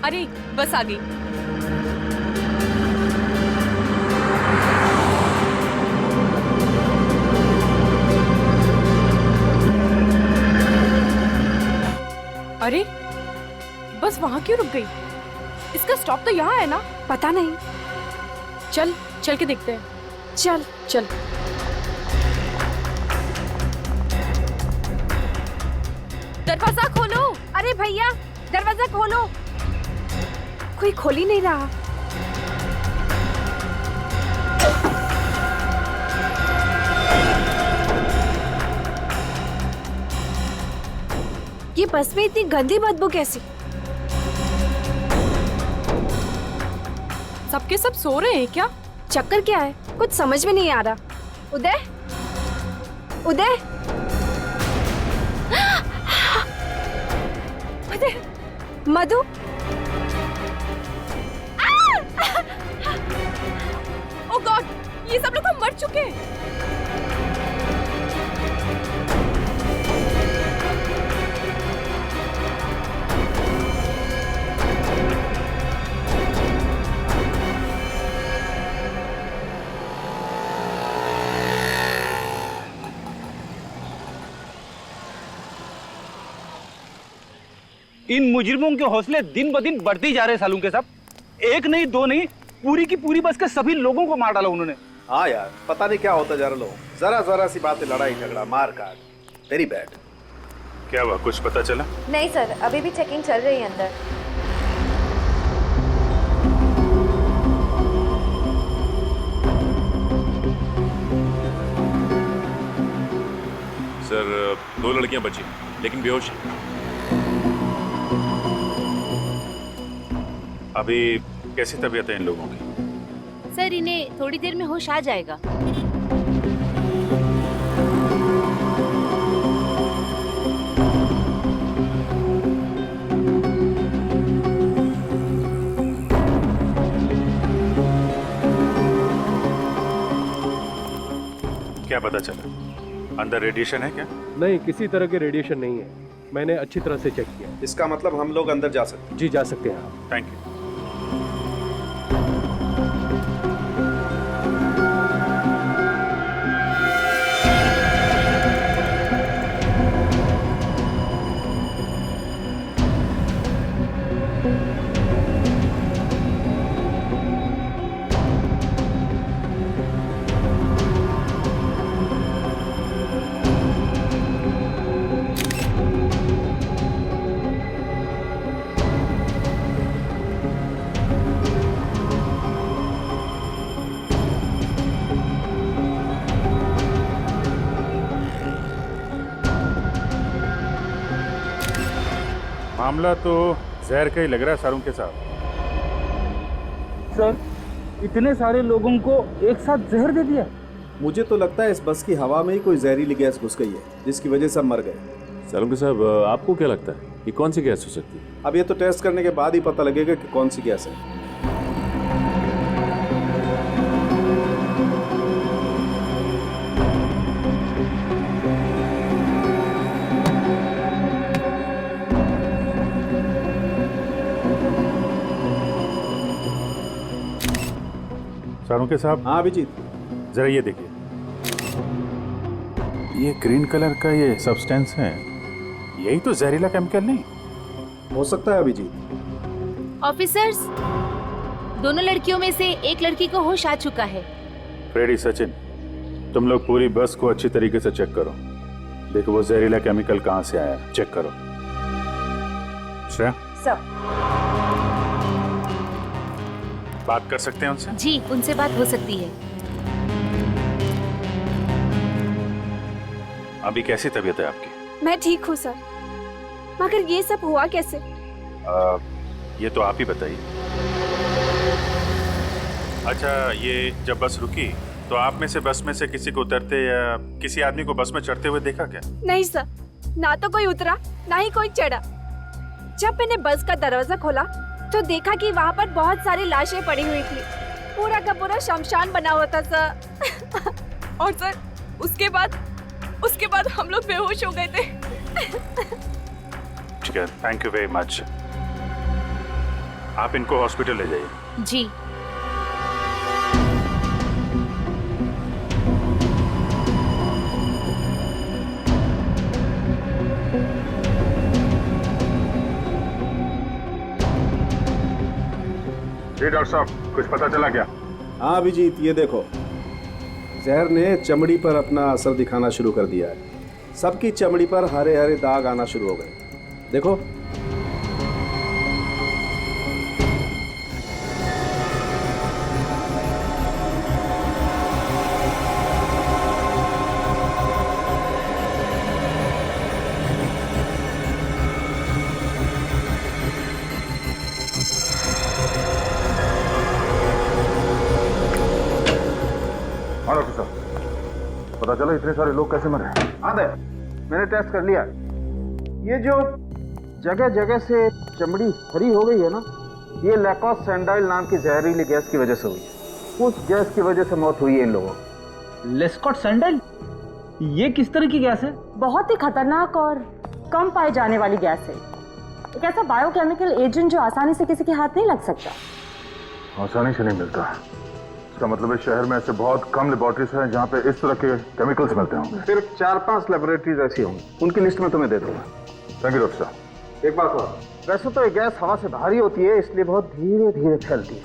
अरे बस आ गई। अरे बस वहां क्यों रुक गई? इसका स्टॉप तो यहाँ है ना? पता नहीं। चल चल के देखते हैं। चल चल। दरवाजा खोलो। अरे भैया दरवाजा खोलो। कोई खोल ही नहीं रहा। ये बस में इतनी गंदी बदबू कैसी? सबके सब सो रहे हैं क्या? चक्कर क्या है? कुछ समझ में नहीं आ रहा। उदय, उदय, उदय, मधु, ओह गॉड, ये सब लोग मर चुके हैं। इन मुजरिमों के हौसले दिन ब दिन बढ़ते ही जा रहे हैं सालू के साहब। एक नहीं दो नहीं, पूरी की पूरी बस के सभी लोगों को मार डाला उन्होंने। हाँ यार, पता नहीं क्या होता जा रहा लोग, जरा जरा सी बात है, लड़ाई झगड़ा मार काट, वेरी बैड। क्या हुआ, कुछ पता चला? नहीं सर, अभी भी चेकिंग चल रही है अंदर। सर 2 लड़कियां बची लेकिन बेहोश हैं। अभी कैसी तबीयत है इन लोगों की? सर इन्हें थोड़ी देर में होश आ जाएगा। क्या पता चला? अंदर रेडिएशन है क्या? नहीं, किसी तरह के रेडिएशन नहीं है। मैंने अच्छी तरह से चेक किया। इसका मतलब हम लोग अंदर जा सकते हैं? जी जा सकते हैं आप। Thank you. मामला तो जहर का ही लग रहा है सारों के साथ। सर, इतने सारे लोगों को एक साथ जहर दे दिया। मुझे तो लगता है इस बस की हवा में ही कोई जहरीली गैस घुस गई है, जिसकी वजह से हम मर गए। सालुंके साहब, आपको क्या लगता है ये कौन सी गैस हो सकती है? अब ये तो टेस्ट करने के बाद ही पता लगेगा कि कौन सी गैस है। सारुंके साहब। हाँ अभिजीत, जरा ये देखिए, ये ग्रीन कलर का ये सब्सटेंस है, यही तो जहरीला केमिकल नहीं हो सकता है अभिजीत। ऑफिसर्स, दोनों लड़कियों में से एक लड़की को होश आ चुका है। फ्रेडी, सचिन, तुम लोग पूरी बस को अच्छी तरीके से चेक करो। देखो वो जहरीला केमिकल कहाँ से आया, चेक करो। श्रेया, सर बात कर सकते हैं उनसे? जी, उनसे बात हो सकती है। अभी कैसी तबीयत है आपकी? मैं ठीक हूँ सर, मगर ये सब हुआ कैसे? ये तो आप ही बताइए। अच्छा, ये जब बस रुकी तो आप में से बस में से किसी को उतरते या किसी आदमी को बस में चढ़ते हुए देखा क्या? नहीं सर, ना तो कोई उतरा ना ही कोई चढ़ा। जब मैंने बस का दरवाजा खोला तो देखा कि वहाँ पर बहुत सारी लाशें पड़ी हुई थी। पूरा का पूरा शमशान बना हुआ था सर। और सर उसके बाद हम लोग बेहोश हो गए थे। ठीक है, थैंक यू वेरी मच। आप इनको हॉस्पिटल ले जाइए। जी। जी डॉक्टर साहब, कुछ पता चला क्या? हाँ अभिजीत, ये देखो, जहर ने चमड़ी पर अपना असर दिखाना शुरू कर दिया है। सबकी चमड़ी पर हरे हरे दाग आना शुरू हो गए। देखो, हाँ डॉक्टर साहब, पता चला इतने सारे लोग कैसे मरे? हाँ दे, मैंने टेस्ट कर लिया। ये जो जगह जगह से चमड़ी हरी हो गई है ना, ये लैकोस सैंडाइल नाम की जहरीली गैस की वजह से हुई है। उस गैस की वजह से मौत हुई है इन लोगों की। लेस्कॉट सैंडल, ये किस तरह की गैस है? बहुत ही खतरनाक और कम पाई जाने वाली गैस है। एक ऐसा बायोकेमिकल एजेंट जो आसानी से किसी के हाथ नहीं लग सकता। आसानी से नहीं मिलता। इसका मतलब है शहर में ऐसे बहुत कम लेबोरेटरीज हैं जहाँ पे इस तरह के केमिकल्स मिलते होंगे। सिर्फ 4-5 लेबोरेटरीज ऐसी होंगी, उनकी लिस्ट में तुम्हें दे दूंगा। थैंक यू डॉक्टर साहब। एक बात और, वैसे तो ये गैस हवा से भारी होती है, इसलिए बहुत धीरे धीरे फैलती है।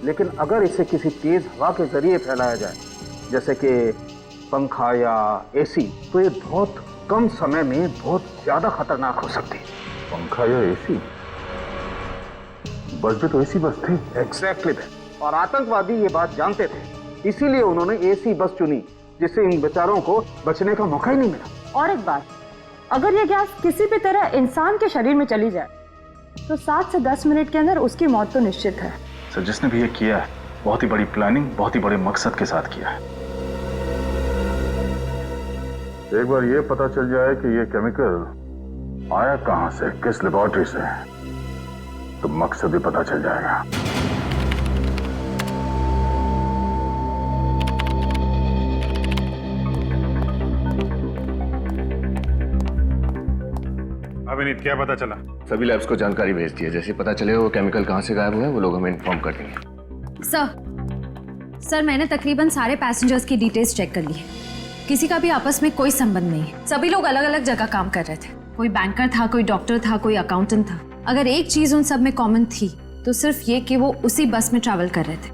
लेकिन अगर इसे किसी तेज हवा के जरिए फैलाया जाए, जैसे कि पंखा या एसी, तो ये बहुत कम समय में बहुत ज्यादा खतरनाक हो सकती है। पंखा या एसी? बस भी तो एसी बस थी। एग्जैक्टली। और आतंकवादी ये बात जानते थे, इसीलिए उन्होंने एसी बस चुनी, जिससे इन बेचारों को बचने का मौका ही नहीं मिला। और एक बात, अगर ये गैस किसी भी तरह इंसान के शरीर में चली जाए तो 7 से 10 मिनट के अंदर उसकी मौत तो निश्चित है। सर, जिसने भी ये किया है बहुत ही बड़ी प्लानिंग, बहुत ही बड़े मकसद के साथ किया है। एक बार ये पता चल जाए कि ये केमिकल आया कहां से, किस लेबोरेटरी से, तो मकसद भी पता चल जाएगा। अभिनीत, क्या पता चला? सभी लैब्स को जानकारी भेज दी है। जैसे पता चलेगा वो केमिकल कहाँ से गायब हुआ है, वो लोग हमें इन्फॉर्म कर देंगे। सर मैंने तकरीबन सारे पैसेंजर्स की डिटेल्स चेक कर ली है। किसी का भी आपस में कोई संबंध नहीं है। सभी लोग अलग अलग जगह काम कर रहे थे। कोई बैंकर था, कोई डॉक्टर था, कोई अकाउंटेंट था। अगर एक चीज उन सब में कॉमन थी तो सिर्फ ये कि वो उसी बस में ट्रैवल कर रहे थे।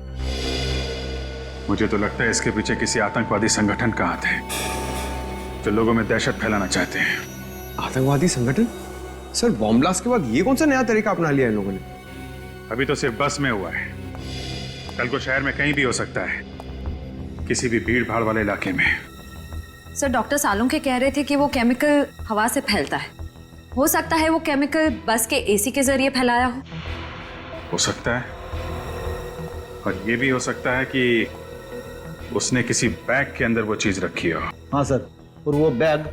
मुझे तो लगता है इसके पीछे किसी आतंकवादी संगठन का हाथ है जो लोगों में दहशत फैलाना चाहते हैं। आतंकवादी संगठन? सर, बॉम्ब ब्लास्ट के बाद ये कौन सा नया तरीका अपना लिया इन लोगों ने? अभी तो सिर्फ बस में हुआ है, कल को शहर में कहीं भी हो सकता है, किसी भी भीड़ भाड़ वाले इलाके में। सर, डॉक्टर सालुंखे कह रहे थे कि वो केमिकल हवा से फैलता है। हो सकता है वो केमिकल बस के एसी के जरिए फैलाया हो सकता है, और ये भी हो सकता है कि उसने किसी बैग के अंदर वो चीज रखी हो। हाँ सर, और वो बैग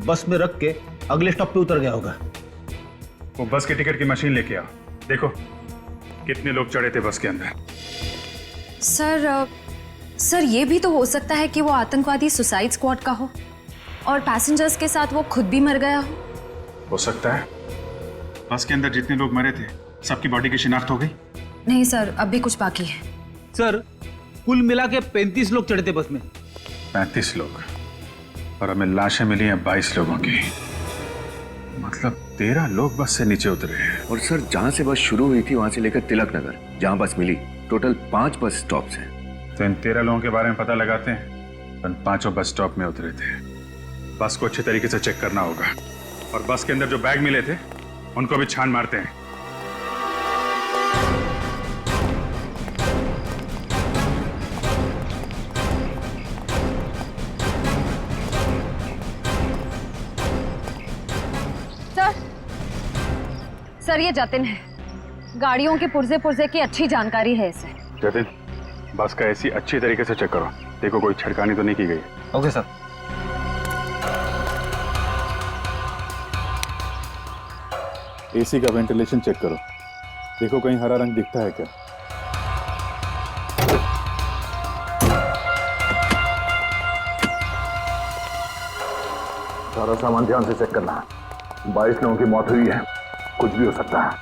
बस में रख के अगले स्टॉप पे उतर गया होगा। वो बस के टिकट की मशीन लेके आओ, देखो कितने लोग चढ़े थे बस के अंदर। सर ये भी तो हो सकता है कि वो आतंकवादी सुसाइड स्क्वाड का हो और पैसेंजर्स के साथ वो खुद भी मर गया हो सकता है। बस के अंदर जितने लोग मरे थे सबकी बॉडी की शिनाख्त हो गई? नहीं सर, अब भी कुछ बाकी है। सर, कुल मिला के 35 लोग चढ़े थे बस में। 35 लोग, और हमें लाशें मिली हैं 22 लोगों की। मतलब 13 लोग बस से नीचे उतरे हैं। और सर, जहाँ से बस शुरू हुई थी वहाँ से लेकर तिलक नगर जहाँ बस मिली, टोटल 5 बस स्टॉप्स हैं। तो इन 13 लोगों के बारे में पता लगाते हैं। उन 5 बस स्टॉप में उतरे थे। बस को अच्छे तरीके से चेक करना होगा, और बस के अंदर जो बैग मिले थे उनको भी छान मारते हैं। सर, ये जतिन है। गाड़ियों के पुर्जे पुर्जे की अच्छी जानकारी है इसे। जतिन, बस का एसी अच्छी तरीके से चेक करो, देखो कोई छिड़कानी तो नहीं की गई। Okay sir. एसी का वेंटिलेशन चेक करो, देखो कहीं हरा रंग दिखता है क्या। सारा सामान ध्यान से चेक करना। 22 लोगों की मौत हुई है, कुछ भी हो सकता है।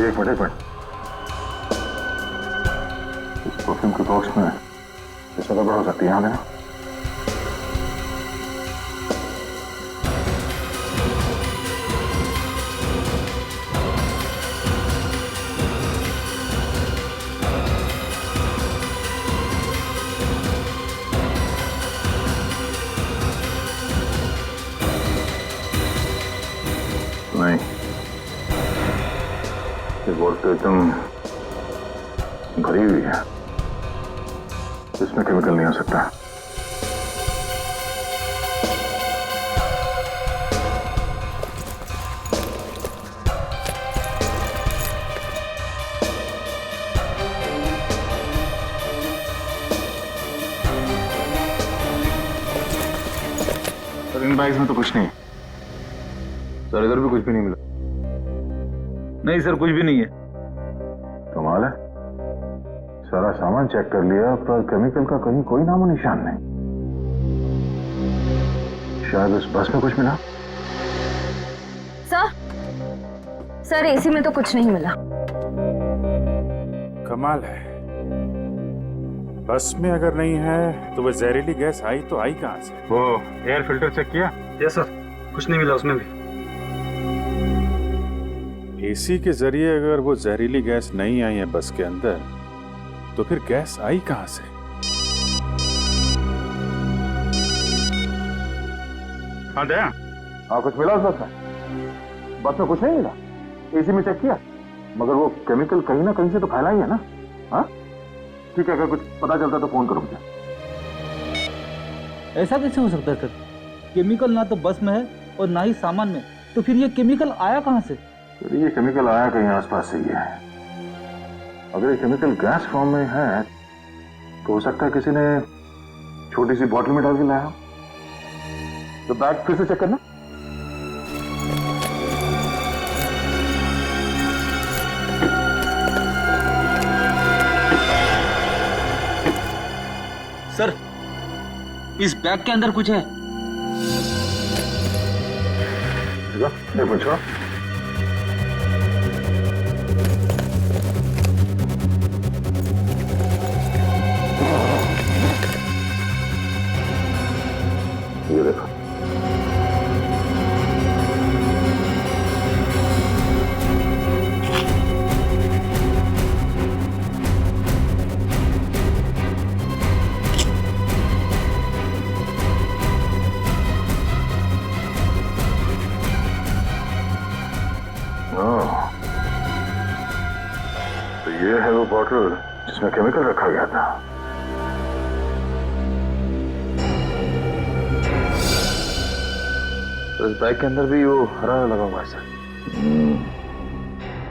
एक मिनट इस परफ्यूम के बॉक्स में इसमें गड़बड़ हो सकती है। यहाँ देना। नहीं, ये बोल तो एकदम भरी हुई है, इसमें केमिकल नहीं हो सकता। सर इन बैग्स में तो कुछ नहीं, सर इधर भी कुछ भी नहीं मिला। नहीं सर, कुछ भी नहीं है। कमाल है, सारा सामान चेक कर लिया पर केमिकल का कहीं कोई नामो निशान नहीं। शायद उस बस में कुछ मिला। सर एसी में तो कुछ नहीं मिला। कमाल है, बस में अगर नहीं है तो वो जहरीली गैस आई तो आई कहां से? वो एयर फिल्टर चेक किया? यस सर, कुछ नहीं मिला उसमें भी। एसी के जरिए अगर वो जहरीली गैस नहीं आई है बस के अंदर, तो फिर गैस आई कहां से? हाँ दया, हाँ कुछ मिला उस बस में? बस में कुछ नहीं मिला, एसी में चेक किया, मगर वो केमिकल कहीं ना कहीं से तो फैला ही है ना। हाँ ठीक है, अगर कुछ पता चलता तो फोन करो मुझे। ऐसा कैसे हो सकता है सर? केमिकल ना तो बस में है और ना ही सामान में, तो फिर ये केमिकल आया कहाँ से? तो ये केमिकल आया कहीं आसपास से ही है। अगर ये केमिकल गैस फॉर्म में है तो हो सकता है किसी ने छोटी सी बॉटल में डाल के लाया। तो बैग फिर से चेक करना। सर इस बैग के अंदर कुछ है। ये पूछो। ये देखो, तो ये है वो बॉटल जिसमें केमिकल रखा गया था। तो इस बैग के अंदर भी वो हरा लगा हुआ है सर।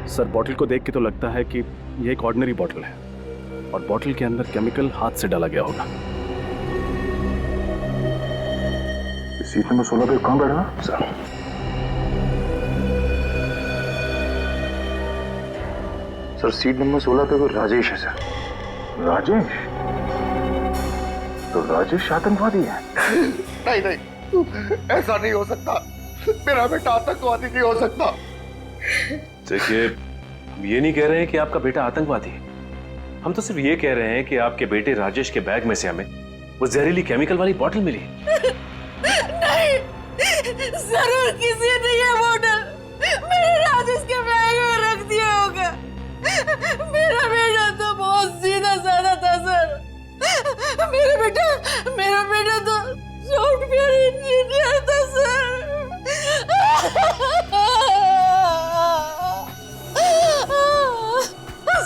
सर बॉटल को देख के तो लगता है कि ये एक ऑर्डिनरी बॉटल है और बॉटल के अंदर केमिकल हाथ से डाला गया होगा। सीट नंबर 16 पे कौन बैठा ना सर? सर सीट नंबर 16 पे वो राजेश है सर। राजेश? तो राजेश आतंकवादी है? नहीं नहीं, ऐसा नहीं हो सकता। मेरा बेटा आतंकवादी नहीं हो सकता। देखिए, हम ये नहीं कह रहे हैं कि आपका बेटा आतंकवादी है, हम तो सिर्फ ये कह रहे हैं कि आपके बेटे राजेश के बैग में से हमें वो जहरीली केमिकल वाली बोतल मिली। नहीं, जरूर किसी ने ये बोतल मेरे राजेश के बैग में रख दिया होगा। मेरा बेटा तो बहुत सीधा साधा था सर। मेरा बेटा तो सॉफ्टवेयर इंजीनियर था सर।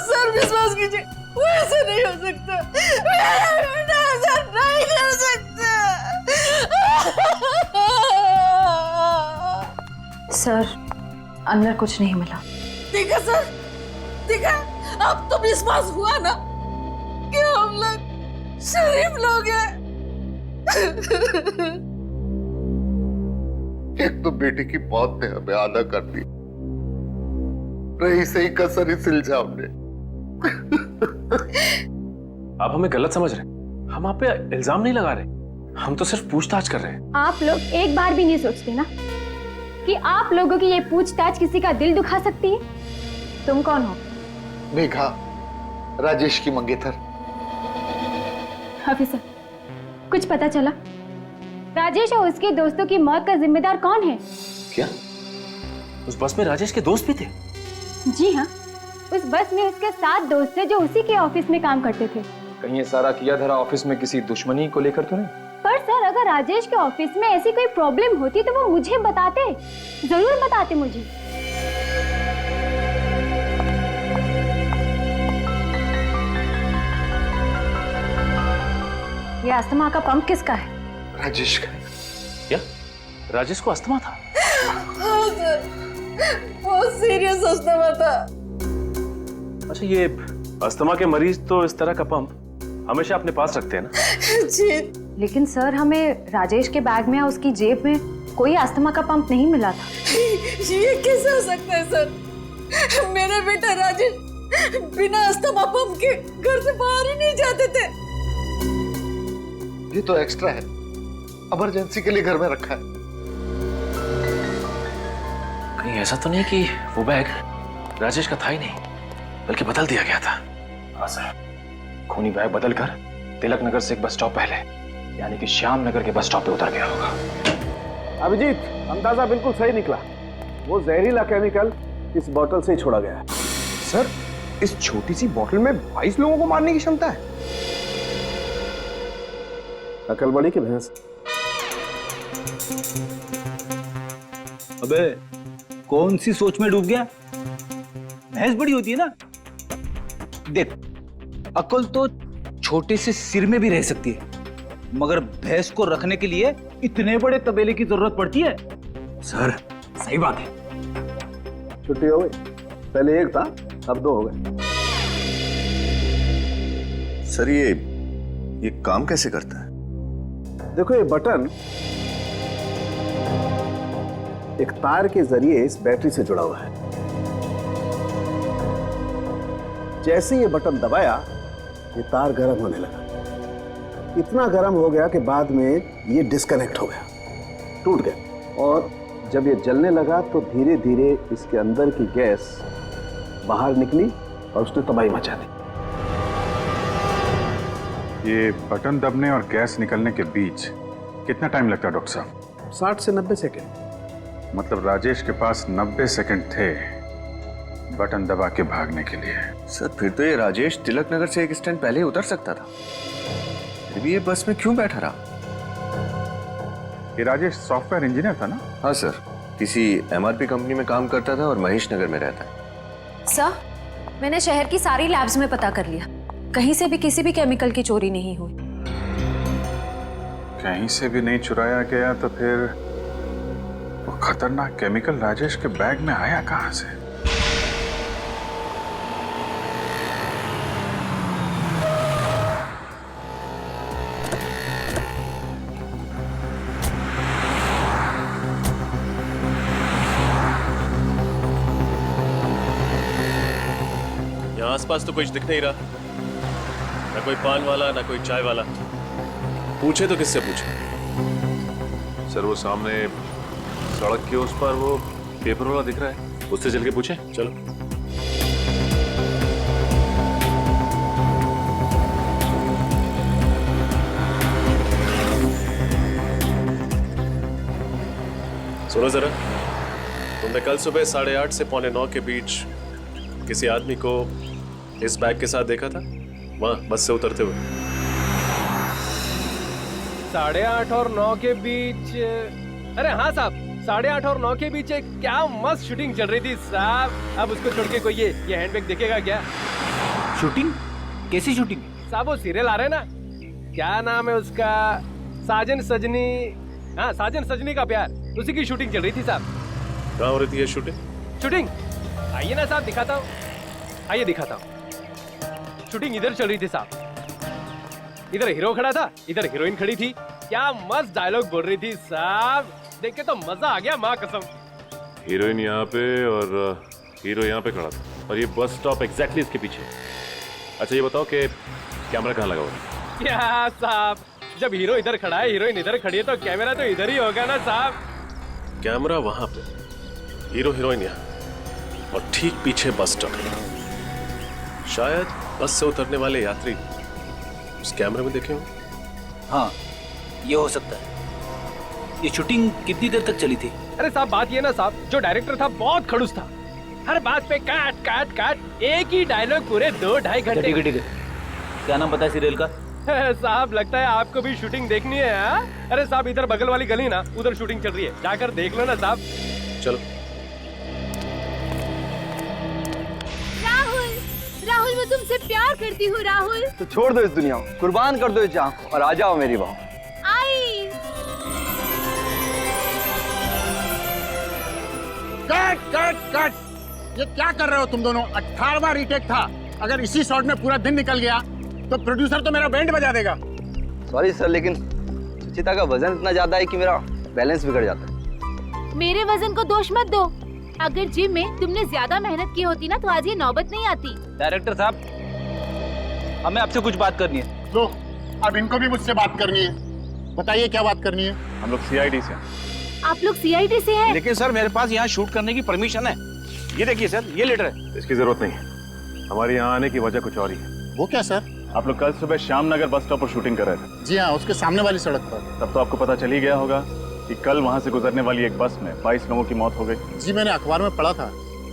सर विश्वास कीजिए, वो ऐसा नहीं हो सकता। मेरा बेटा ऐसा नहीं कर सकता। सर अंदर कुछ नहीं मिला। देखा सर, देखा, अब तो विश्वास हुआ ना कि हम लोग शरीफ लोग हैं। एक तो बेटी की मौत ने हमें आधा कर दी, रही सही कसर इस इल्जाम ने। आप हमें गलत समझ रहे हैं, हम आप पे इल्जाम नहीं लगा रहे, हम तो सिर्फ पूछताछ कर रहे हैं। आप लोग एक बार भी नहीं सोचते ना कि आप लोगों की ये पूछताछ किसी का दिल दुखा सकती है? तुम कौन हो? मेघा, राजेश की मंगेतर। ऑफिसर, कुछ पता चला? राजेश और उसके दोस्तों की मौत का जिम्मेदार कौन है? क्या उस बस में राजेश के दोस्त भी थे? जी हाँ, उस बस में उसके 7 दोस्त थे जो उसी के ऑफिस में काम करते थे। कहीं ये सारा किया धरा ऑफिस में किसी दुश्मनी को लेकर तो नहीं? पर सर, अगर राजेश के ऑफिस में ऐसी कोई प्रॉब्लम होती तो वो मुझे बताते, जरूर बताते मुझे। ये अस्थमा का पंप किसका है? राजेश का। क्या राजेश को अस्थमा था? हाँ सर, बहुत सीरियस अस्थमा था। अच्छा, ये अस्थमा के मरीज तो इस तरह का पंप हमेशा अपने पास रखते हैं ना? जी। लेकिन सर, हमें राजेश के बैग में या उसकी जेब में कोई अस्थमा का पंप नहीं मिला था। ये कैसे हो सकता है सर? मेरा बेटा राजेश बिना अस्थमा पंप के घर से बाहर ही नहीं जाते थे। ये तो एक्स्ट्रा है, इमरजेंसी के लिए घर में रखा है। कहीं ऐसा तो नहीं कि वो बैग राजेश का था ही नहीं, बल्कि बदल दिया गया था? हाँ सर, खूनी बैग बदल कर तिलक नगर से एक बस स्टॉप पहले, यानी कि श्याम नगर के बस स्टॉप पे उतर गया होगा। अभिजीत, अंदाजा बिल्कुल सही निकला। वो जहरीला केमिकल इस बोतल से ही छोड़ा गया है। सर, इस छोटी सी बोतल में 22 लोगों को मारने की क्षमता है। अकल बड़ी की भैंस। अबे कौन सी सोच में डूब गया? भैंस बड़ी होती है ना। देख, अकल तो छोटे से सिर में भी रह सकती है, मगर भैंस को रखने के लिए इतने बड़े तबेले की जरूरत पड़ती है। सर, सही बात है। छुट्टी हो गई? पहले एक था, अब 2 हो गए। सर, ये काम कैसे करता है? देखो, ये बटन एक तार के जरिए इस बैटरी से जुड़ा हुआ है। जैसे ये बटन दबाया, ये तार गर्म होने लगा। इतना गर्म हो गया कि बाद में ये डिस्कनेक्ट हो गया, टूट गया। और जब ये जलने लगा तो धीरे धीरे इसके अंदर की गैस बाहर निकली और उसने तबाही मचा दी। ये बटन दबने और गैस निकलने के बीच कितना टाइम लगता है डॉक्टर साहब? 60 से 90 सेकेंड। मतलब राजेश के पास 90 सेकंड थे बटन दबा के भागने के लिए। सर, फिर तो ये राजेश तिलक नगर से एक स्टैंड पहले ही उतर सकता था, फिर भी ये बस में क्यों बैठा रहा? ये राजेश सॉफ्टवेयर इंजीनियर था ना? हाँ सर, किसी MRP कंपनी में काम करता था और महेश नगर में रहता है। सर, मैंने शहर की सारी लैब्स में पता कर लिया, कहीं से भी किसी भी केमिकल की चोरी नहीं हुई। कहीं से भी नहीं चुराया गया, तो फिर वो खतरनाक केमिकल राजेश के बैग में आया कहां से? यहाँ आसपास तो कुछ दिख नहीं रहा, ना कोई पान वाला ना कोई चाय वाला। पूछे तो किससे पूछे? सर, वो सामने सड़क के उस पर वो पेपर वाला दिख रहा है, उससे चल के पूछे। चलो। सुनो जरा, तुमने कल सुबह 8:30 से 8:45 के बीच किसी आदमी को इस बैग के साथ देखा था वहां बस से उतरते हुए? 8:30 और 9 के बीच? अरे हाँ साहब, 8:30 और 9 के बीच एक क्या मस्त शूटिंग चल रही थी साहब। अब उसको छोड़ के कोई ये हैंडबैग देखेगा क्या? शूटिंग? कैसी शूटिंग? साहब, वो सीरियल आ रहा है ना, क्या नाम है उसका, साजन सजनी। हाँ, साजन सजनी का प्यार, उसी की शूटिंग चल रही थी साहब। कहाँ हो रही थी ये शूटिंग? शूटिंग आइए ना साहब, दिखाता हूँ, आइए दिखाता हूँ। शूटिंग इधर चल रही थी साहब। इधर हीरो खड़ा था, इधर हीरोइन खड़ी थी। क्या मस्त डायलॉग बोल रही थी साहब, देख के तो मजा आ गया, माँ कसम। हीरोइन यहाँ पे और हीरो यहाँ पे खड़ा था, और ये बस स्टॉप एग्जैक्टली इसके पीछे। अच्छा, ये बताओ कि कैमरा कहाँ लगा हुआ है? क्या साहब, जब हीरो इधर खड़ा है, हीरोइन इधर खड़ी है, तो कैमरा तो इधर ही होगा ना साहब। कैमरा वहां पे, हीरो हीरोइन यहाँ। और ठीक पीछे बस स्टॉप। शायद बस से उतरने वाले यात्री उस कैमरे में देखे हो। हाँ, ये हो सकता है। ये शूटिंग कितनी देर तक चली थी? अरे साहब बात ये ना साहब, जो डायरेक्टर था बहुत खड़ूस था, हर बात पे काट काट काट, एक ही डायलॉग पूरे 2-2.5 घंटे। ठीक है। क्या नाम पता है सीरियल का? साहब लगता है आपको भी शूटिंग देखनी है। हाँ? अरे साहब इधर बगल वाली गली ना, उधर शूटिंग चल रही है, जाकर देख लो ना साहब। चलो। राहुल, राहुल मैं तुमसे प्यार करती हूँ राहुल। तो छोड़ दो इस दुनिया को, कुर्बान कर दो इस जान को और आ जाओ मेरी बहू। आई। कट कट कट, ये क्या कर रहे हो तुम दोनों? 18वां रीटेक था। अगर इसी शॉट में पूरा दिन निकल गया तो प्रोड्यूसर तो मेरा बैंड बजा देगा। सॉरी सर, लेकिन सुचिता का वजन इतना ज्यादा है कि मेरा बैलेंस बिगड़ जाता है। मेरे वजन को दोष मत दो। अगर जिम में तुमने ज्यादा मेहनत की होती ना तो आज ये नौबत नहीं आती। डायरेक्टर साहब, हमें आपसे कुछ बात करनी है। लो, अब इनको भी मुझसे बात करनी है। बताइए क्या बात करनी है? हम लोग सीआईडी से। आप लोग सीआईडी से हैं? लेकिन सर मेरे पास यहाँ शूट करने की परमिशन है। ये देखिए सर, ये लेटर है। इसकी जरूरत नहीं है। हमारे यहाँ आने की वजह कुछ और ही है। वो क्या सर? आप लोग कल सुबह श्याम नगर बस स्टॉप पर शूटिंग कर रहे थे। जी हाँ, उसके सामने वाली सड़क पर। तब तो आपको पता चल ही गया होगा कि कल वहाँ से गुजरने वाली एक बस में 22 लोगों की मौत हो गई। जी मैंने अखबार में पढ़ा था,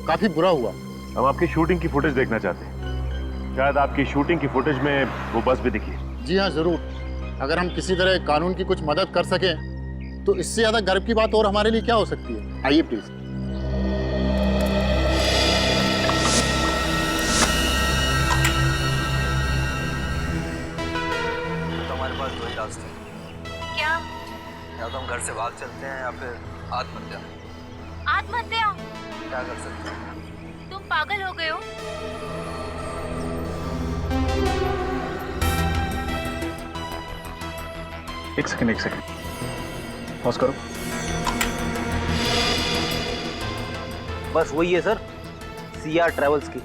काफी बुरा हुआ। हम आपकी शूटिंग की फुटेज देखना चाहते हैं। शायद आपकी शूटिंग की फुटेज में वो बस भी दिखी। जी हाँ जरूर। अगर हम किसी तरह कानून की कुछ मदद कर सके तो इससे ज्यादा गर्व की बात और हमारे लिए क्या हो सकती है। आइए प्लीज। हमारे पास दो ही रास्ते हैं। क्या? या तो हम घर से भाग चलते हैं या फिर आत्महत्या। आत्महत्या? क्या कर सकते हैं? तुम पागल हो गए हो? एक सेकंड पॉज करो। बस वही है सर, सीआर ट्रेवल्स की।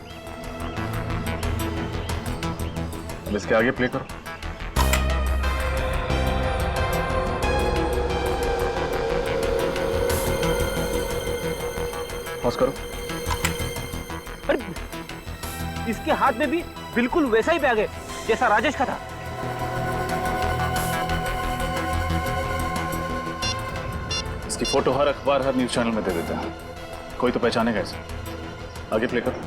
अब इसके आगे प्ले करो। पॉज करो। अरे इसके हाथ में भी बिल्कुल वैसा ही बैग है जैसा राजेश का था। इसकी फोटो हर अखबार, हर न्यूज चैनल में दे देता है। कोई तो पहचानेगा इसे। आगे प्ले करो।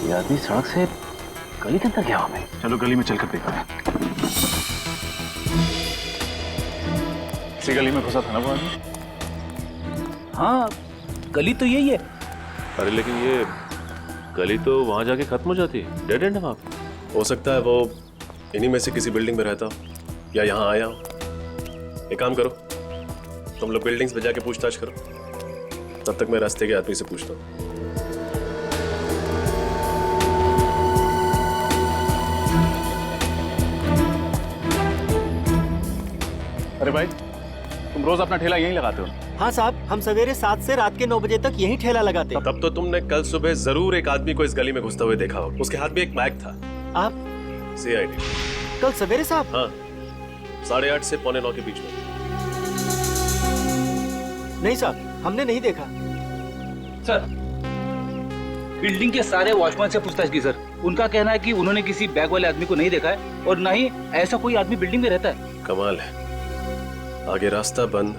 ये आदमी सड़क से गली के अंदर गया हमें। चलो गली में चलकर देखते हैं। इसी गली में घुसा था ना वो आदमी? हाँ, गली तो यही है। अरे लेकिन ये गली तो वहां जाके खत्म हो जाती है, डेड एंड है वहां। हो सकता है वो इन्हीं में से किसी बिल्डिंग में रहता हो या यहाँ आया हो। एक काम करो, तुम लोग बिल्डिंग्स में जाके पूछताछ करो, तब तक मैं रास्ते के आदमी से पूछता हूँ। अरे भाई, तुम रोज अपना ठेला यहीं लगाते हो? हाँ साहब, हम सवेरे 7 से रात के 9 बजे तक यही ठेला लगाते हैं। तब तो तुमने कल सुबह जरूर एक आदमी को इस गली में घुसते हुए देखा हो। उसके हाथ में एक बैग था। आप? सीआईडी। कल सवेरे साहब? हाँ, 8:30 से 8:45 के बीच में। नहीं साहब, हमने नहीं देखा। सर, बिल्डिंग के सारे वॉचमैन से पूछताछ की सर। उनका कहना है कि उन्होंने किसी बैग वाले आदमी को नहीं देखा है और ना ही ऐसा कोई आदमी बिल्डिंग में रहता है। कमाल है, आगे रास्ता बंद,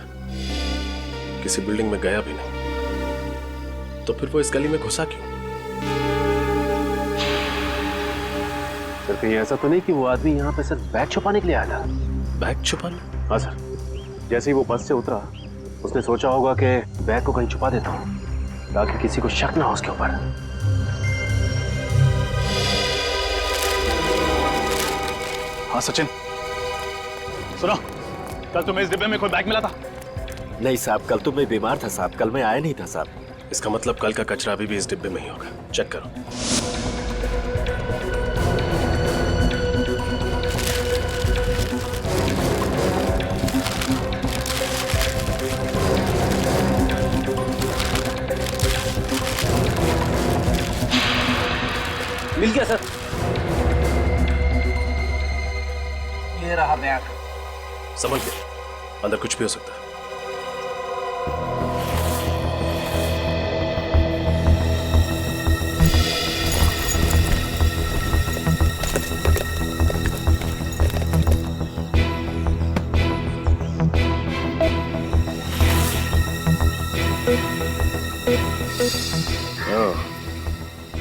किसी बिल्डिंग में गया भी नहीं, तो फिर वो इस गली में घुसा क्यों? सर कहीं ऐसा तो नहीं कि वो आदमी यहाँ पे सिर्फ बैग छुपाने के लिए आया था? बैग छुपाने? हाँ सर, जैसे ही वो बस से उतरा उसने सोचा होगा कि बैग को कहीं छुपा देता हूँ ताकि किसी को शक ना हो उसके ऊपर। हाँ सचिन, सुनो, कल तुम्हें इस डिब्बे में कोई बैग मिला था? नहीं साहब, कल तो मैं बीमार था साहब, कल मैं आया नहीं था साहब। इसका मतलब कल का कचरा अभी भी इस डिब्बे में ही होगा। चेक करो। मिल गया सर, ये रहा बैग। समझ गए, अंदर कुछ भी हो सकता है।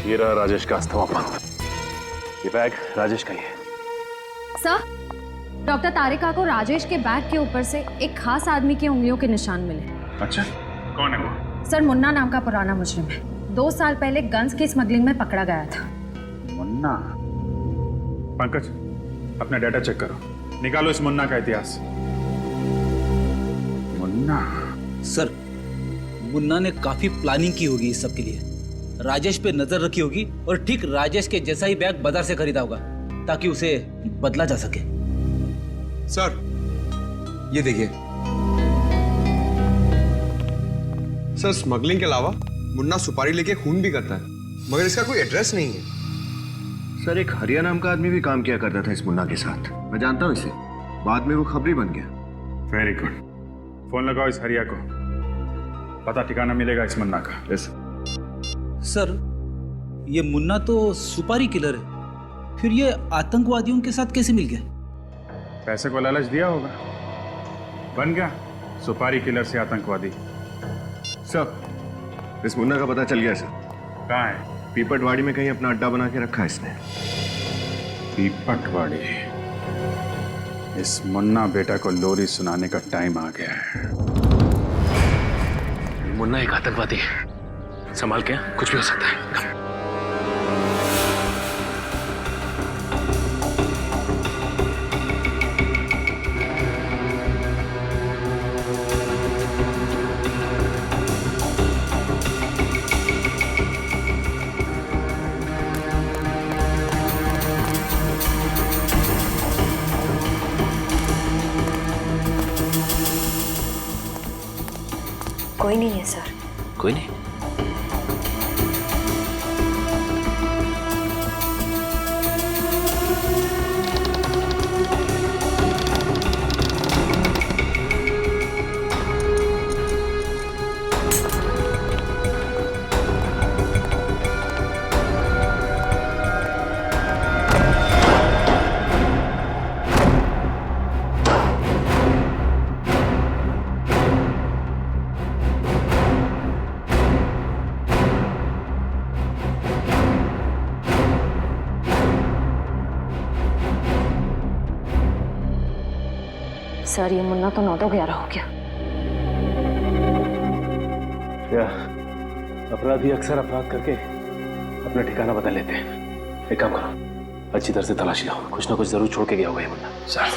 ये रहा राजेश का अस्थमा पंप। ये बैग राजेश का ही है। सर, डॉक्टर तारिका को राजेश के बैग के ऊपर से एक खास आदमी की उंगलियों के निशान मिले। अच्छा, कौन है वो? सर, मुन्ना नाम का पुराना मुजरिम है। 2 साल पहले गन्स की स्मगलिंग में पकड़ा गया था। मुन्ना? पंकज, अपना डाटा चेक करो, निकालो इस मुन्ना का इतिहास। मुन्ना? सर, मुन्ना ने काफी प्लानिंग की होगी इस सब के लिए। राजेश पे नजर रखी होगी और ठीक राजेश के जैसा ही बैग बाजार से खरीदा होगा ताकि उसे बदला जा सके। सर, ये देखिए। सर, स्मगलिंग के अलावा मुन्ना सुपारी लेके खून भी करता है, मगर इसका कोई एड्रेस नहीं है। सर, एक हरिया नाम का आदमी भी काम किया करता था इस मुन्ना के साथ। मैं जानता हूँ इसे, बाद में वो खबरी बन गया। वेरी गुड, फोन लगाओ इस हरिया को, पता ठिकाना मिलेगा इस मुन्ना का। यस सर, ये मुन्ना तो सुपारी किलर है, फिर ये आतंकवादियों के साथ कैसे मिल गया? पैसे को लालच दिया होगा, बन गया सुपारी किलर से आतंकवादी। सर, इस मुन्ना का पता चल गया सर। कहाँ है? पीपटवाड़ी में कहीं अपना अड्डा बना के रखा है इसने। पीपटवाड़ी? इस मुन्ना बेटा को लोरी सुनाने का टाइम आ गया है। मुन्ना एक आतंकवादी है, संभाल के, कुछ भी हो सकता है। कोई नहीं है सर। कोई नहीं? सर, ये मुन्ना तो 9-11 हो गया। क्या अपराधी अक्सर अपराध करके अपना ठिकाना बदल लेते हैं। एक काम करो, अच्छी तरह से तलाशी लो, कुछ ना कुछ जरूर छोड़ के गया होगा ये मुन्ना। सर,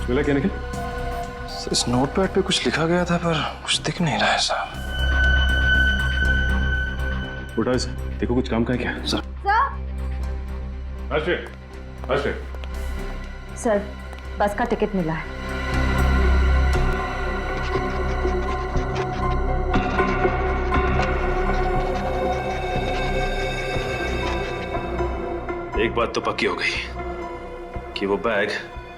मिला क्या निखिल? इस नोटपैड पे कुछ लिखा गया था पर कुछ दिख नहीं रहा है साहब। उठा इसे, देखो कुछ काम का है क्या? सर। सर, बस का टिकट मिला है। एक बात तो पक्की हो गई कि वो बैग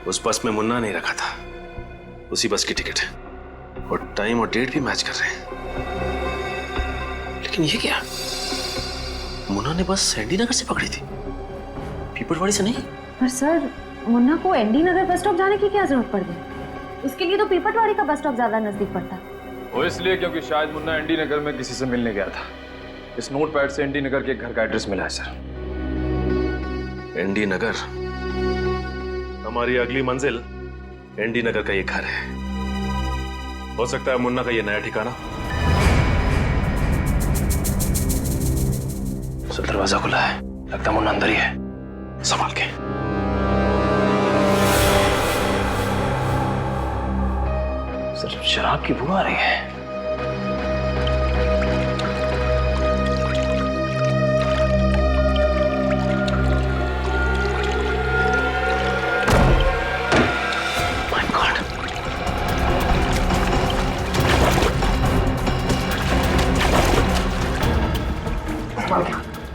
उस बस में मुन्ना नहीं रखा था, उसी बस की टिकट है और टाइम और डेट भी मैच कर रहे हैं। लेकिन ये क्या, मुन्ना ने बस एनडी नगर से पकड़ी थी, पीपलवाड़ी से नहीं। पर सर, मुन्ना को एनडी नगर बस स्टॉप जाने की क्या जरूरत पड़ गई? उसके लिए तो पीपलवाड़ी का बस स्टॉप ज्यादा नजदीक पड़ता। वो इसलिए क्योंकि शायद मुन्ना एनडी नगर में किसी से मिलने गया था। इस नोट पैड से एनडी नगर के घर का एड्रेस मिला है सर। एनडी नगर, हमारी अगली मंजिल एनडी नगर का ये घर है। हो सकता है मुन्ना का ये नया ठिकाना। सर दरवाजा खुला है, लगता है मुन्ना अंदर ही है, संभाल के। सर शराब की बू आ रही है।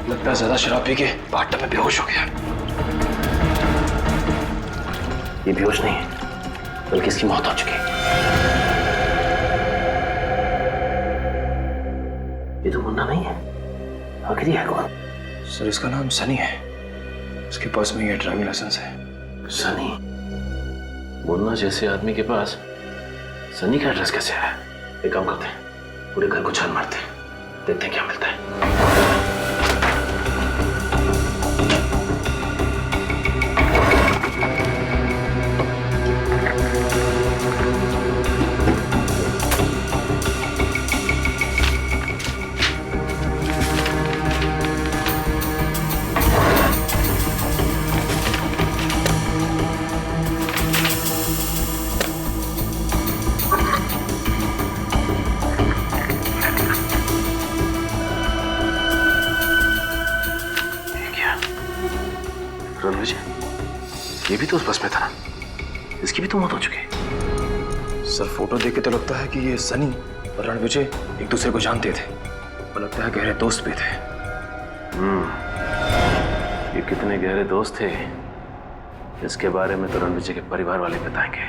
लगता है ज्यादा शराब पी के बाथटब में बेहोश हो गया। ये बेहोश नहीं है, बल्कि इसकी मौत हो चुकी है। ये तो मुन्ना नहीं है, आखिर है कौन? सर इसका नाम सनी है, उसके पास में ये ड्राइविंग लाइसेंस है। सनी? मुन्ना जैसे आदमी के पास सनी का एड्रेस कैसे आया? एक काम करते हैं, पूरे घर को छान मारते हैं, देखते हैं क्या मिलता है। ये भी तो उस बस में था, इसकी भी तो मौत हो चुकी है। सर फोटो देख के तो लगता है कि ये सनी और रणविजय एक दूसरे को जानते थे और लगता है गहरे दोस्त भी थे। ये कितने गहरे दोस्त थे इसके बारे में तो रणविजय के परिवार वाले बताएंगे।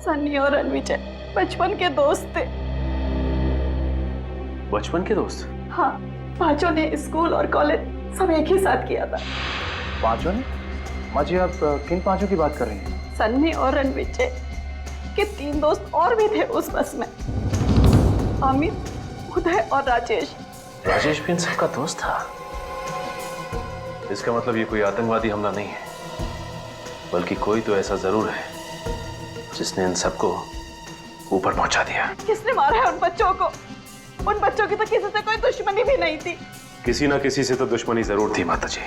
सनी और रणविजय बचपन के दोस्त थे। बचपन के दोस्त? हाँ, पांचों ने स्कूल और कॉलेज सब एक ही साथ किया था। पांचों ने? माँ जी आप किन पांचों की बात कर रही हैं? सन्नी और रणविजय के 3 दोस्त और भी थे उस बस में, अमित, उदय और राजेश। राजेश भी इन सबका दोस्त था? इसका मतलब ये कोई आतंकवादी हमला नहीं है, बल्कि कोई तो ऐसा जरूर है जिसने इन सबको ऊपर पहुंचा दिया। किसने मारा है उन बच्चों को? उन बच्चों की तो किसी से कोई दुश्मनी भी नहीं थी। किसी ना किसी से तो दुश्मनी जरूर थी माता जी,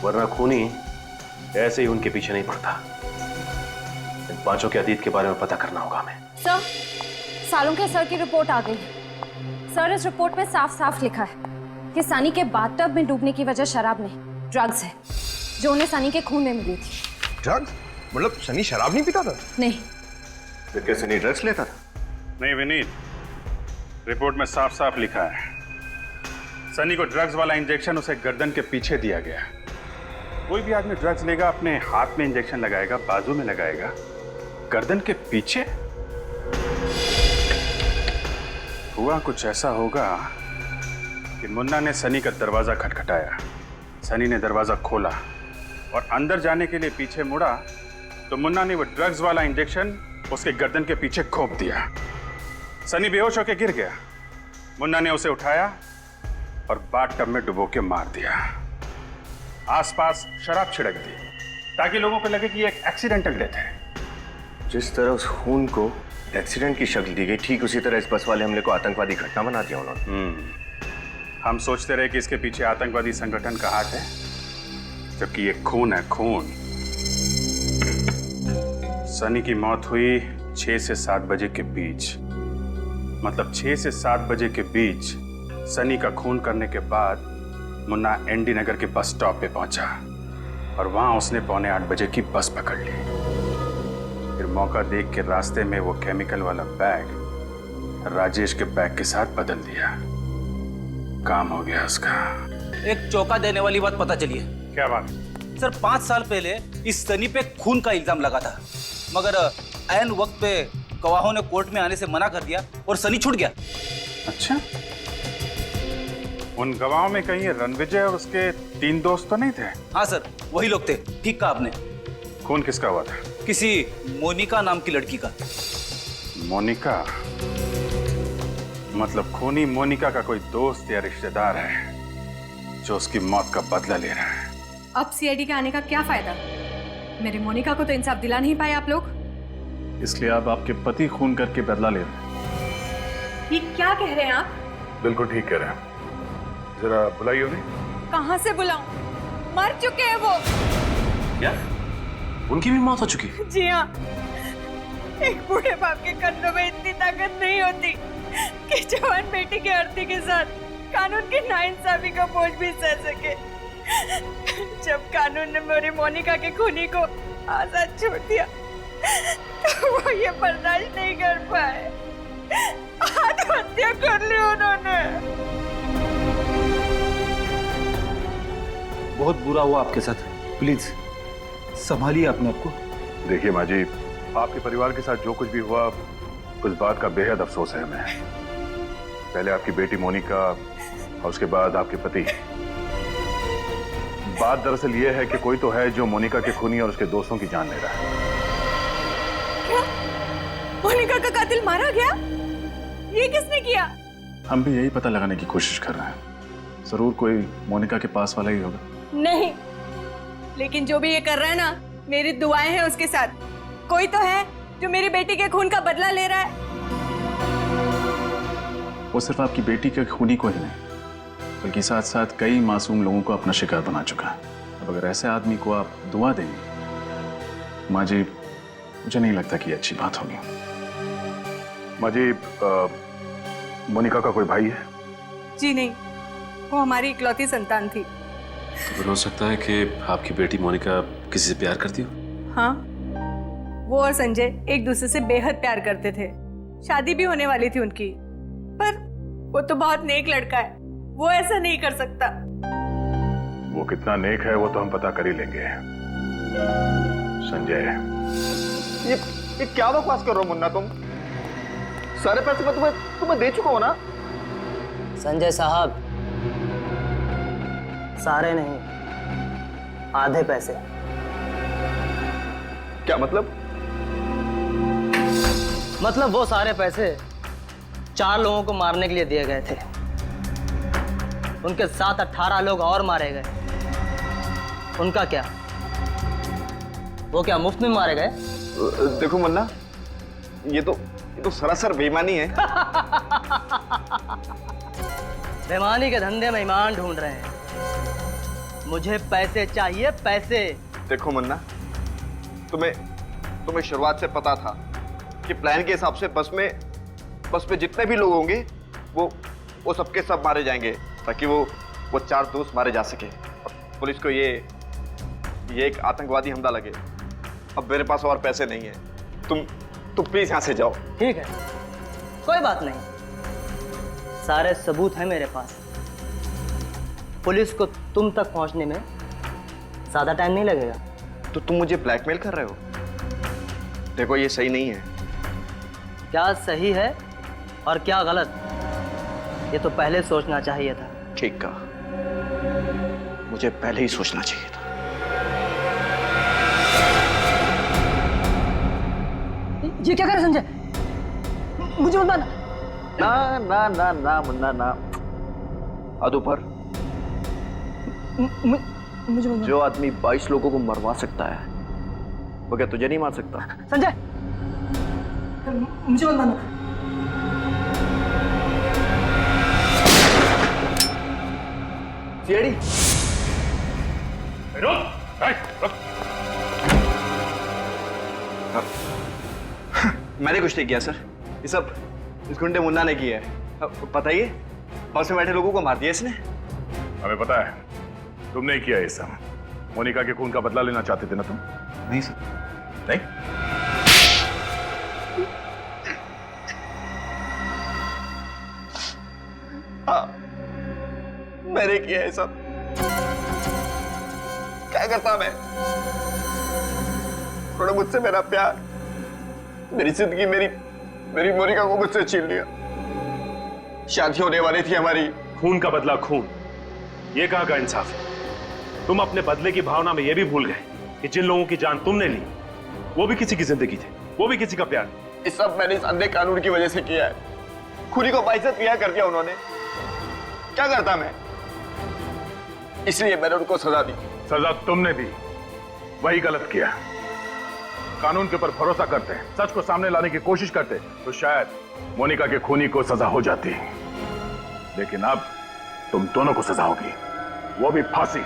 वरना खूनी ऐसे ही उनके पीछे नहीं पड़ता। इन पांचों के अतीत के बारे में पता करना होगा हमें। सर, सालुंखे सर की रिपोर्ट आ गई। सर इस रिपोर्ट में साफ साफ लिखा है कि सनी के बाथटब में डूबने की वजह शराब नहीं, ड्रग्स है, जो उन्हें सनी के खून में मिली थी। ड्रग्स? मतलब सनी शराब नहीं पीता था? नहीं। फिर क्या सनी ड्रग्स लेता था? नहीं विनीत, रिपोर्ट में साफ साफ लिखा है सनी को ड्रग्स वाला इंजेक्शन उसे गर्दन के पीछे दिया गया। कोई भी आदमी ड्रग्स लेगा अपने हाथ में इंजेक्शन लगाएगा, बाजू में लगाएगा, गर्दन के पीछे? हुआ कुछ ऐसा होगा कि मुन्ना ने सनी का दरवाजा खटखटाया, सनी ने दरवाजा खोला और अंदर जाने के लिए पीछे मुड़ा तो मुन्ना ने वो ड्रग्स वाला इंजेक्शन उसके गर्दन के पीछे घोंप दिया। सनी बेहोश होकर गिर गया, मुन्ना ने उसे उठाया और बाथटब में डुबो के मार दिया। आसपास शराब छिड़क दी ताकि लोगों को लगे कि ये एक एक्सीडेंटल डेथ है। जिस तरह उस खून को एक्सीडेंट की शक्ल दी गई, ठीक उसी तरह इस बस वाले हमले को आतंकवादी घटना बना दिया उन्होंने। हम सोचते रहे कि इसके पीछे आतंकवादी संगठन का हाथ है, जबकि ये खून है, खून। सनी की मौत हुई 6 से 7 बजे के बीच, मतलब 6 से 7 बजे के बीच सनी का खून करने के बाद मुन्ना एनडी नगर के बस स्टॉप पे पहुंचा और वहां उसने 7:45 बजे की बस पकड़ ली। फिर मौका देख के रास्ते में वो केमिकल वाला बैग राजेश के बैग के साथ बदल दिया। काम हो गया उसका। एक चौंका देने वाली बात पता चली है। क्या बात? सर 5 साल पहले इस सनी पे खून का इल्जाम लगा था, मगर ऐन वक्त पे गवाहों ने कोर्ट में आने से मना कर दिया और सनी छूट गया। अच्छा, उन गवाहों में कहीं ये रणविजय और उसके 3 दोस्त तो नहीं थे? हाँ सर, वही लोग थे। ठीक कहा आपने। खून किसका हुआ था? किसी मोनिका नाम की लड़की का। मोनिका? मतलब खूनी मोनिका का कोई दोस्त या रिश्तेदार है जो उसकी मौत का बदला ले रहा है। अब सीआईडी के आने का क्या फायदा? मेरे मोनिका को तो इंसाफ दिला नहीं पाए आप लोग। इसलिए आप आपके पति खून करके बदला ले रहे हैं। ये क्या कह रहे हैं आप? बिल्कुल ठीक कह रहे हैं। जरा बुलाइए उन्हें। कहाँ से बुलाऊं? मर चुके हैं वो। क्या? उनकी भी मौत हो चुकी? जी हाँ, एक बूढ़े बाप के कंधों में इतनी ताकत नहीं होती कि जवान बेटी के अर्थी के साथ कानून की नाइंसाफी का बोझ भी सह सके। जब कानून ने मेरी मोनिका के खूनी को आजाद छोड़ दिया तो वो ये बर्दाश्त नहीं कर पाए, आत्महत्या कर ली उन्होंने। बहुत बुरा हुआ आपके साथ। प्लीज संभालिए अपने आप को। देखिए माँ जी, आपके परिवार के साथ जो कुछ भी हुआ उस बात का बेहद अफसोस है हमें। पहले आपकी बेटी मोनिका और उसके बाद आपके पति। बात दरअसल ये है कि कोई तो है जो मोनिका के खूनी और उसके दोस्तों की जान ले रहा है। क्या? मोनिका का कातिल मारा गया? ये किसने किया? हम भी यही पता लगाने की कोशिश कर रहे हैं। जरूर कोई मोनिका के पास वाला ही होगा। नहीं, लेकिन जो भी ये कर रहा है ना, मेरी दुआएं हैं उसके साथ। कोई तो है जो मेरी बेटी के खून का बदला ले रहा है। वो सिर्फ आपकी बेटी के खूनी को ही नहीं बल्कि साथ साथ कई मासूम लोगों को अपना शिकार बना चुका है। अब अगर ऐसे आदमी को आप दुआ देंगे, माँ जी, मुझे नहीं लगता कि ये अच्छी बात होगी। माँ जी, मोनिका का कोई भाई है? जी नहीं, वो हमारी इकलौती संतान थी। तो हो सकता है कि आपकी बेटी मोनिका किसी से प्यार करती हो? हाँ, वो और संजय एक दूसरे से बेहद प्यार करते थे। शादी भी होने वाली थी उनकी, पर वो तो बहुत नेक लड़का है, वो ऐसा नहीं कर सकता। वो कितना नेक है वो तो हम पता कर ही लेंगे। संजय, ये क्या बकवास कर रहे हो मुन्ना तुम? सारे पैसे मैं तुम्हें दे चुका हूं ना। संजय साहब, सारे नहीं, आधे पैसे। क्या मतलब? मतलब वो सारे पैसे 4 लोगों को मारने के लिए दिए गए थे। उनके साथ 18 लोग और मारे गए। उनका क्या? वो क्या मुफ्त में मारे गए? देखो मुन्ना, ये तो सरासर बेईमानी है। बेईमानी के धंधे में ईमान ढूंढ रहे हैं। मुझे पैसे चाहिए, पैसे। देखो मुन्ना, तुम्हें शुरुआत से पता था कि प्लान के हिसाब से बस में जितने भी लोग होंगे वो सबके सब मारे जाएंगे ताकि वो 4 दोस्त मारे जा सके। पुलिस को ये एक आतंकवादी हमला लगे। अब मेरे पास और पैसे नहीं है। तुम प्लीज यहां से जाओ। ठीक है, कोई बात नहीं, सारे सबूत हैं मेरे पास। पुलिस को तुम तक पहुंचने में ज्यादा टाइम नहीं लगेगा। तो तुम मुझे ब्लैकमेल कर रहे हो? देखो, ये सही नहीं है। क्या सही है और क्या गलत, ये तो पहले सोचना चाहिए था। ठीक कहा, मुझे पहले ही सोचना चाहिए था। ये क्या करे संजय? मुझे मत मारना। ना ना ना ना मुन्ना ना। अदुपर, मुझे मत। जो आदमी 22 लोगों को मरवा सकता है वो क्या तुझे नहीं मार सकता? संजय, मुझे मत मारना। सीआईडी, मैंने कुछ नहीं किया सर। ये सब इस गुंडे मुन्ना ने किया है। पता ही है, बस में बैठे लोगों को मार दिया इसने। हमें पता है तुमने किया ये सब। मोनिका के खून का बदला लेना चाहते थे ना तुम? नहीं सर। नहीं? हाँ, मैंने किया है सब। क्या करता मैं? थोड़ा मुझसे मेरा प्यार मेरी जिंदगी मेरी मोनिका को मुझसे छीन लिया। शादी होने वाली थी हमारी। खून का बदला खून, ये कहाँ का इंसाफ है? तुम अपने बदले की भावना में ये भी भूल गए कि जिन लोगों की जान तुमने ली वो भी किसी की जिंदगी थे, वो भी किसी का प्यार। इस सब मैंने इस अंधे कानून की वजह से किया है। खुली को बाइज्जत किया कर दिया उन्होंने। क्या करता मैं? इसलिए मैंने उनको सजा दी। सजा तुमने दी, वही गलत किया। कानून के ऊपर भरोसा करते, सच को सामने लाने की कोशिश करते तो शायद मोनिका के खूनी को सजा हो जाती, लेकिन अब तुम दोनों को सजा होगी, वो भी फांसी।